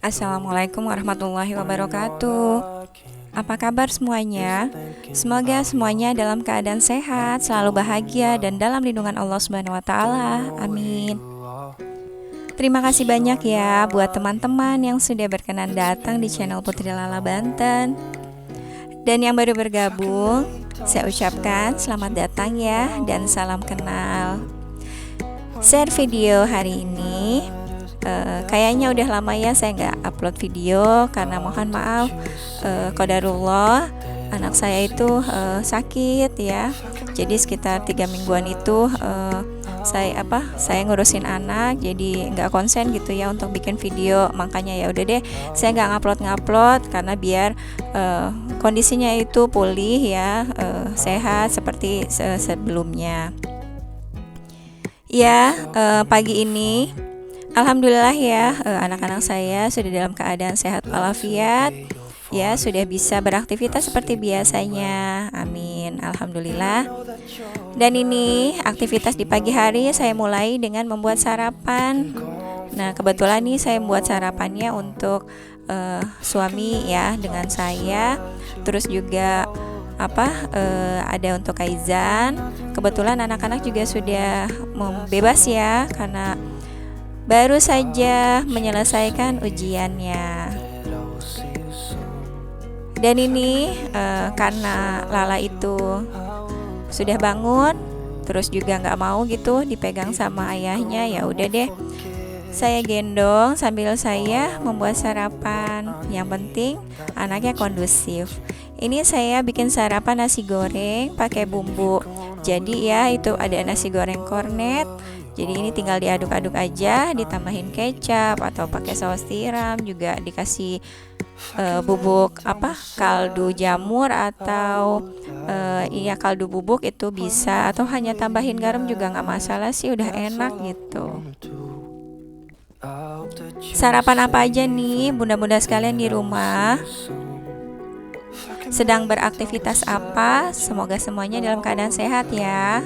Assalamualaikum warahmatullahi wabarakatuh. Apa kabar semuanya? Semoga semuanya dalam keadaan sehat, selalu bahagia dan dalam lindungan Allah Subhanahu wa taala. Amin. Terima kasih banyak ya buat teman-teman yang sudah berkenan datang di channel Putri Lala Banten. Dan yang baru bergabung, saya ucapkan selamat datang ya dan salam kenal. Share video hari ini. Kayaknya udah lama ya saya nggak upload video karena mohon maaf, qadarullah anak saya itu sakit ya. Jadi sekitar 3 mingguan itu saya ngurusin anak, jadi nggak konsen gitu ya untuk bikin video. Makanya ya udah deh saya nggak ngupload karena biar kondisinya itu pulih ya, sehat seperti sebelumnya. Ya, pagi ini alhamdulillah ya, anak-anak saya sudah dalam keadaan sehat walafiat, ya sudah bisa beraktivitas seperti biasanya. Amin, alhamdulillah. Dan ini aktivitas di pagi hari saya mulai dengan membuat sarapan. Nah kebetulan nih saya membuat sarapannya untuk suami ya dengan saya, terus juga ada untuk Kaizan. Kebetulan anak-anak juga sudah bebas ya karena baru saja menyelesaikan ujiannya. Dan ini karena Lala itu sudah bangun, terus juga nggak mau gitu dipegang sama ayahnya, ya udah deh saya gendong sambil saya membuat sarapan. Yang penting anaknya kondusif. Ini saya bikin sarapan nasi goreng pakai bumbu. Jadi ya itu ada nasi goreng kornet. Jadi ini tinggal diaduk-aduk aja, ditambahin kecap atau pakai saus tiram, juga dikasih bubuk kaldu jamur atau kaldu bubuk itu bisa, atau hanya tambahin garam juga nggak masalah sih, udah enak gitu. Sarapan apa aja nih bunda-bunda sekalian di rumah? Sedang beraktivitas apa? Semoga semuanya dalam keadaan sehat ya.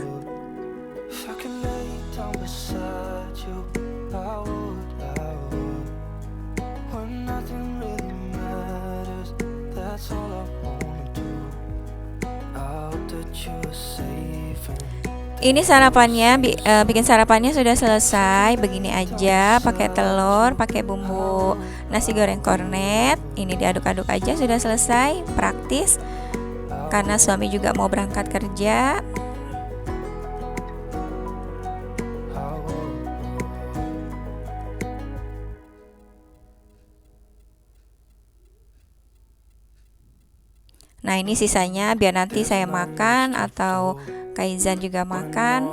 Ini sarapannya, bikin sarapannya sudah selesai. Begini aja, pakai telur, pakai bumbu nasi goreng kornet. Ini diaduk-aduk aja sudah selesai, praktis. Karena suami juga mau berangkat kerja. Nah ini sisanya biar nanti saya makan atau Kaizan juga makan.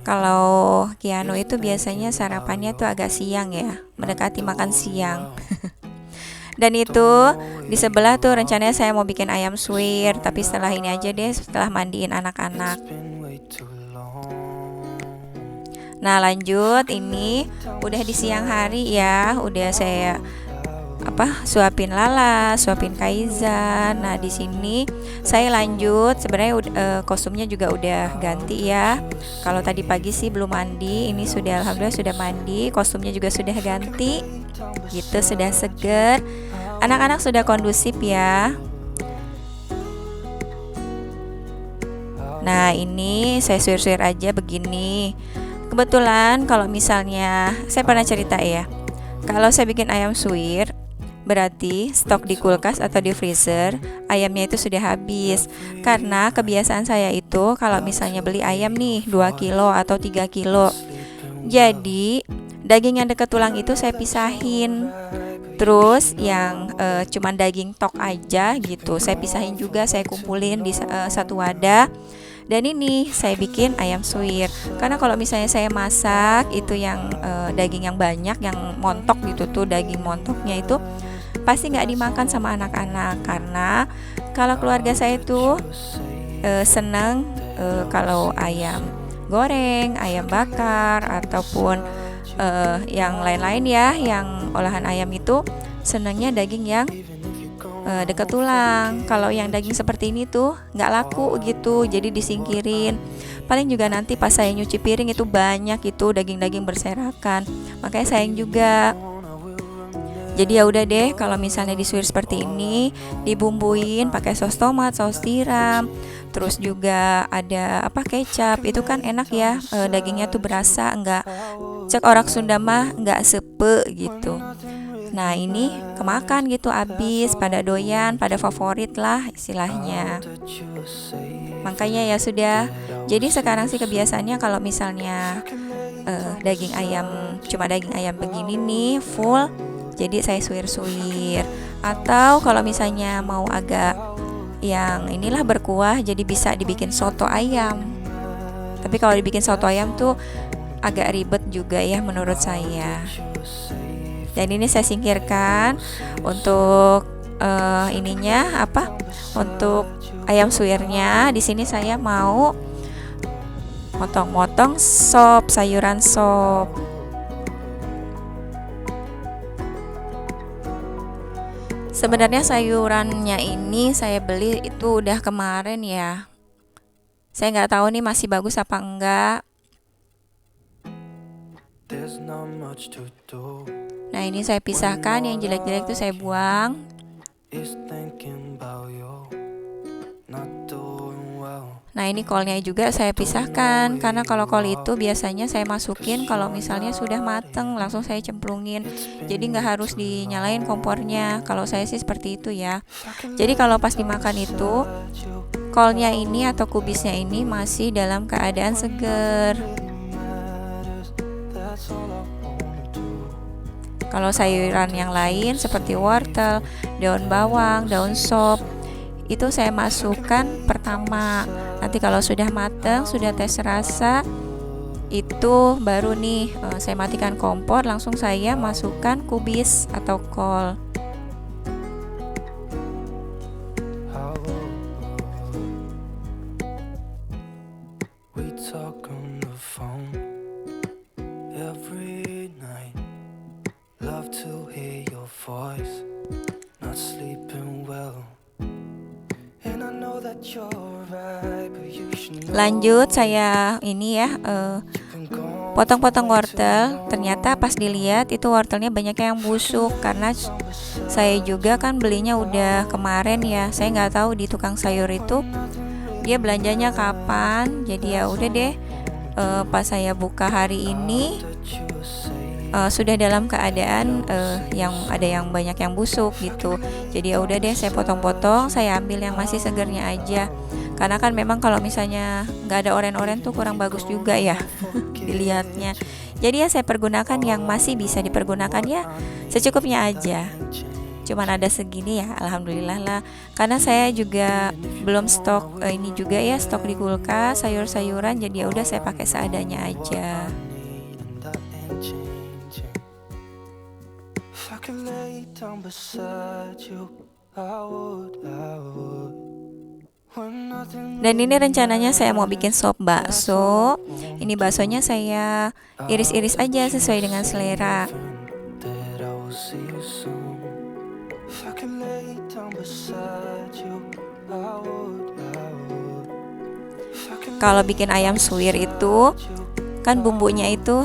Kalau Kiano itu biasanya sarapannya tuh agak siang ya, mendekati makan siang. Dan itu di sebelah tuh rencananya saya mau bikin ayam suwir, tapi setelah ini aja deh, setelah mandiin anak-anak. Nah lanjut, ini udah di siang hari ya, udah saya suapin Lala, suapin Kaizan. Nah di sini saya lanjut, sebenarnya kostumnya juga udah ganti ya. Kalau tadi pagi sih belum mandi, ini sudah alhamdulillah sudah mandi, kostumnya juga sudah ganti gitu, sudah seger. Anak-anak sudah kondusif ya. Nah ini saya suir-suir aja begini. Kebetulan kalau misalnya saya pernah cerita ya, kalau saya bikin ayam suwir, berarti stok di kulkas atau di freezer ayamnya itu sudah habis. Karena kebiasaan saya itu kalau misalnya beli ayam nih 2 kilo atau 3 kilo, jadi daging yang dekat tulang itu saya pisahin. Terus yang cuman daging tok aja gitu saya pisahin juga, saya kumpulin di satu wadah. Dan ini saya bikin ayam suwir. Karena kalau misalnya saya masak itu yang daging yang banyak, yang montok gitu tuh, daging montoknya itu pasti nggak dimakan sama anak-anak. Karena kalau keluarga saya tuh seneng kalau ayam goreng, ayam bakar ataupun yang lain-lain ya, yang olahan ayam itu senengnya daging yang dekat tulang. Kalau yang daging seperti ini tuh nggak laku gitu, jadi disingkirin. Paling juga nanti pas saya nyuci piring itu banyak itu daging-daging berserakan, makanya sayang juga. Jadi ya udah deh, kalau misalnya disuir seperti ini, dibumbuin pakai saus tomat, saus tiram, terus juga ada apa kecap, itu kan enak ya. Dagingnya tuh berasa, enggak, cek orang Sunda mah enggak sepe gitu. Nah ini kemakan gitu, abis pada doyan, pada favorit lah istilahnya. Makanya ya sudah. Jadi sekarang sih kebiasaannya kalau misalnya daging ayam, cuma daging ayam begini nih full, jadi saya suir-suir. Atau kalau misalnya mau agak yang inilah berkuah, jadi bisa dibikin soto ayam. Tapi kalau dibikin soto ayam tuh agak ribet juga ya menurut saya. Dan ini saya singkirkan untuk ininya apa? Untuk ayam suwirnya. Di sini saya mau motong-motong sop, sayuran sop. Sebenarnya sayurannya ini saya beli itu udah kemarin ya. Saya nggak tahu nih masih bagus apa enggak. Nah ini saya pisahkan, yang jelek-jelek itu saya buang. Nah ini kolnya juga saya pisahkan, karena kalau kol itu biasanya saya masukin kalau misalnya sudah mateng, langsung saya cemplungin. Jadi nggak harus dinyalain kompornya. Kalau saya sih seperti itu ya. Jadi kalau pas dimakan itu, kolnya ini atau kubisnya ini masih dalam keadaan seger. Kalau sayuran yang lain seperti wortel, daun bawang, daun sop, itu saya masukkan pertama. Nanti kalau sudah matang, sudah tes rasa, itu baru nih saya matikan kompor, langsung saya masukkan kubis atau kol. Lanjut saya ini ya potong-potong wortel. Ternyata pas dilihat itu wortelnya banyak yang busuk, karena saya juga kan belinya udah kemarin ya. Saya nggak tahu di tukang sayur itu dia belanjanya kapan. Jadi ya udah deh, pas saya buka hari ini sudah dalam keadaan yang ada yang banyak yang busuk gitu. Jadi ya udah deh, saya potong-potong, saya ambil yang masih segernya aja. Karena kan memang kalau misalnya nggak ada oren-oren tuh kurang bagus juga ya dilihatnya. Jadi ya saya pergunakan yang masih bisa dipergunakan ya, secukupnya aja. Cuman ada segini ya, alhamdulillah lah. Karena saya juga belum stok ini juga ya, stok di kulkas sayur-sayuran. Jadi ya udah saya pakai seadanya aja. Dan ini rencananya saya mau bikin sop bakso. Ini baksonya saya iris-iris aja sesuai dengan selera. Kalau bikin ayam suwir itu kan bumbunya itu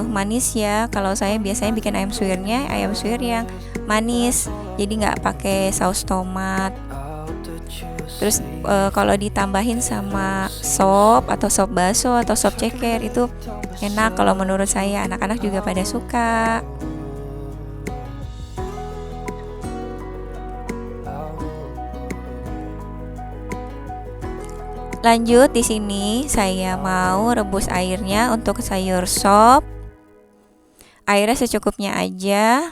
manis ya. Kalau saya biasanya bikin ayam suwirnya ayam suwir yang manis, jadi nggak pakai saus tomat. Terus kalau ditambahin sama sop atau sop bakso atau sop ceker itu enak kalau menurut saya. Anak-anak juga pada suka. Lanjut di sini saya mau rebus airnya untuk sayur sop. Airnya secukupnya aja.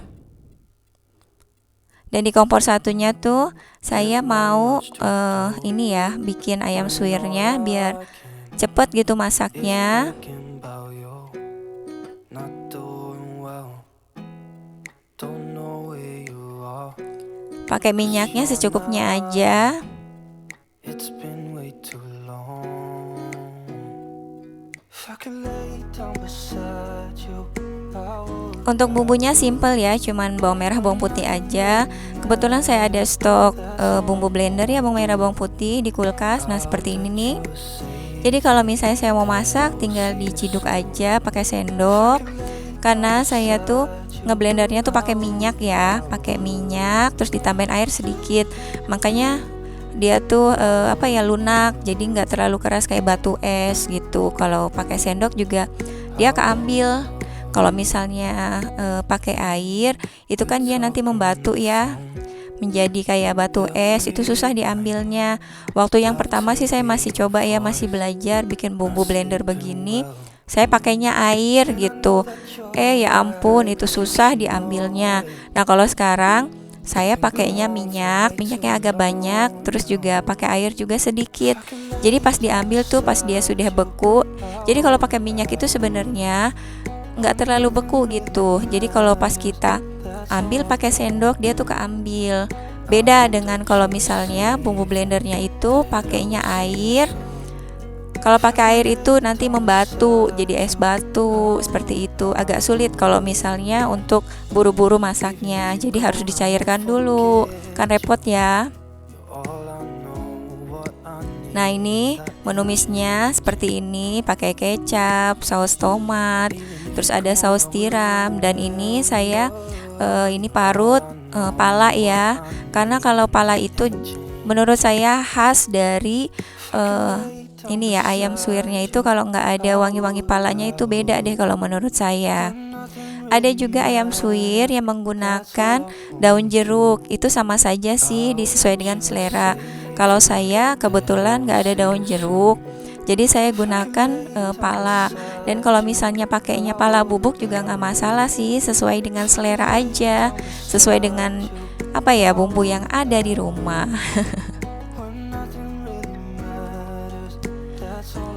Dan di kompor satunya tuh saya mau ini ya, bikin ayam suwirnya biar cepet gitu masaknya. Pakai minyaknya secukupnya aja. Untuk bumbunya simple ya, cuman bawang merah, bawang putih aja. Kebetulan saya ada stok bumbu blender ya, bawang merah, bawang putih di kulkas. Nah seperti ini nih. Jadi kalau misalnya saya mau masak, tinggal diciduk aja pakai sendok. Karena saya tuh ngeblendernya tuh pakai minyak ya, pakai minyak terus ditambahin air sedikit. Makanya dia tuh lunak, jadi nggak terlalu keras kayak batu es gitu. Kalau pakai sendok juga dia keambil. Kalau misalnya pakai air, itu kan dia nanti membatu ya, menjadi kayak batu es, itu susah diambilnya. Waktu yang pertama sih saya masih coba ya, masih belajar bikin bumbu blender begini. Saya pakainya air gitu. Ya ampun, itu susah diambilnya. Nah, kalau sekarang saya pakainya minyaknya agak banyak, terus juga pakai air juga sedikit. Jadi pas diambil tuh pas dia sudah beku. Jadi kalau pakai minyak itu sebenarnya nggak terlalu beku gitu. Jadi kalau pas kita ambil pakai sendok dia tuh keambil. Beda dengan kalau misalnya bumbu blendernya itu pakainya air. Kalau pakai air itu nanti membatu, jadi es batu seperti itu. Agak sulit kalau misalnya untuk buru-buru masaknya. Jadi harus dicairkan dulu. Kan repot ya. Nah, ini menumisnya seperti ini, pakai kecap, saus tomat, terus ada saus tiram, dan ini saya ini parut pala ya. Karena kalau pala itu menurut saya khas dari ini ya, ayam suwirnya itu kalau nggak ada wangi-wangi palanya itu beda deh kalau menurut saya. Ada juga ayam suwir yang menggunakan daun jeruk, itu sama saja sih, disesuaikan dengan selera. Kalau saya kebetulan nggak ada daun jeruk, jadi saya gunakan pala. Dan kalau misalnya pakainya pala bubuk juga nggak masalah sih, sesuai dengan selera aja, sesuai dengan bumbu yang ada di rumah.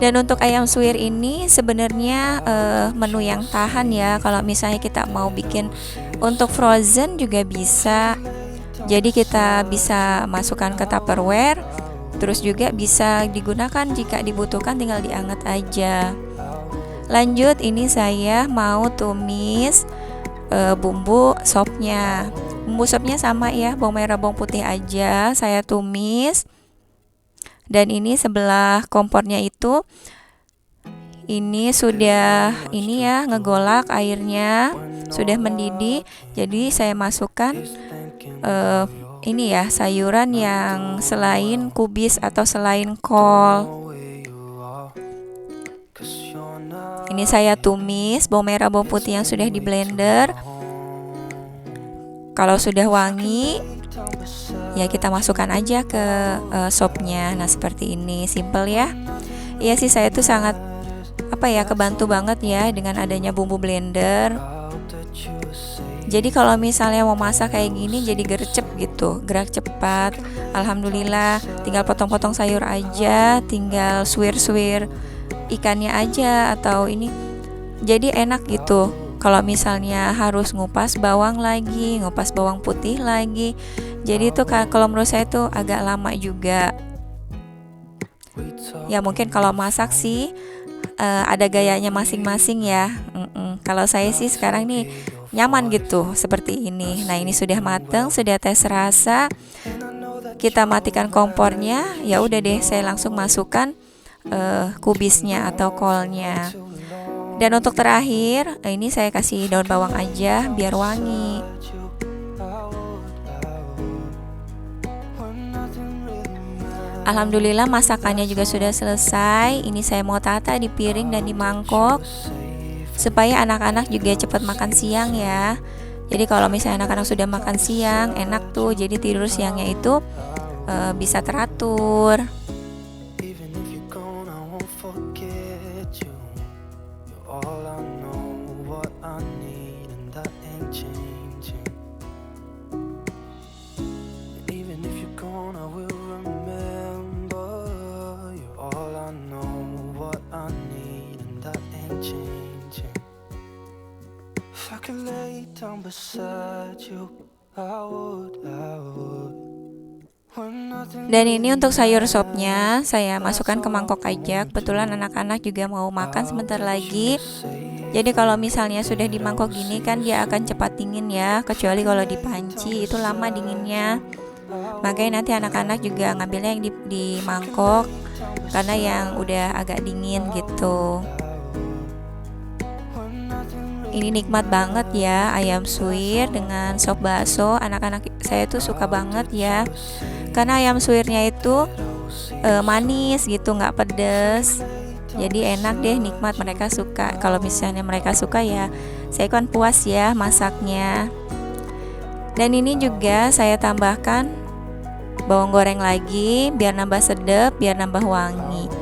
Dan untuk ayam suwir ini sebenarnya menu yang tahan ya. Kalau misalnya kita mau bikin untuk frozen juga bisa. Jadi kita bisa masukkan ke Tupperware, terus juga bisa digunakan jika dibutuhkan, tinggal dianget aja. Lanjut, ini saya mau tumis bumbu sopnya. Bumbu sopnya sama ya, bawang merah bawang putih aja saya tumis. Dan ini sebelah kompornya itu ini sudah ngegolak airnya, sudah mendidih. Jadi saya masukkan sayuran yang selain kubis atau selain kol. Ini saya tumis bawang merah bawang putih yang sudah di blender. Kalau sudah wangi, ya kita masukkan aja ke sopnya. Nah, seperti ini, simple ya. Iya sih, saya tuh sangat kebantu banget ya dengan adanya bumbu blender. Jadi kalau misalnya mau masak kayak gini jadi gercep gitu, gerak cepat. Alhamdulillah, tinggal potong-potong sayur aja, tinggal suwir-suwir ikannya aja atau ini. Jadi enak gitu. Kalau misalnya harus ngupas bawang lagi, ngupas bawang putih lagi. Jadi itu kalau menurut saya tuh agak lama juga. Ya mungkin kalau masak sih ada gayanya masing-masing ya. Kalau saya sih sekarang nih nyaman gitu seperti ini. Nah, ini sudah mateng, sudah tes rasa. Kita matikan kompornya. Ya udah deh, saya langsung masukkan kubisnya atau kolnya. Dan untuk terakhir, ini saya kasih daun bawang aja biar wangi. Alhamdulillah masakannya juga sudah selesai. Ini saya mau tata di piring dan di mangkok supaya anak-anak juga cepat makan siang ya. Jadi kalau misalnya anak-anak sudah makan siang, enak tuh. Jadi tidur siangnya itu bisa teratur. Dan ini untuk sayur sopnya saya masukkan ke mangkok aja. Kebetulan anak-anak juga mau makan sebentar lagi. Jadi kalau misalnya sudah di mangkok gini kan dia akan cepat dingin ya. Kecuali kalau di panci itu lama dinginnya. Makanya nanti anak-anak juga ngambilnya yang di mangkok karena yang udah agak dingin gitu. Ini nikmat banget ya, ayam suwir dengan sop bakso. Anak-anak saya tuh suka banget ya, karena ayam suwirnya itu manis gitu, nggak pedes. Jadi enak deh, nikmat, mereka suka. Kalau misalnya mereka suka ya, saya kan puas ya masaknya. Dan ini juga saya tambahkan bawang goreng lagi biar nambah sedap, biar nambah wangi.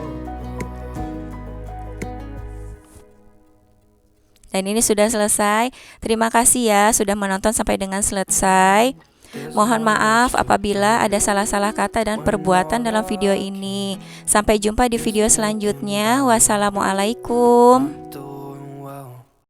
Dan ini sudah selesai. Terima kasih ya sudah menonton sampai dengan selesai. Mohon maaf apabila ada salah-salah kata dan perbuatan dalam video ini. Sampai jumpa di video selanjutnya. Wassalamualaikum.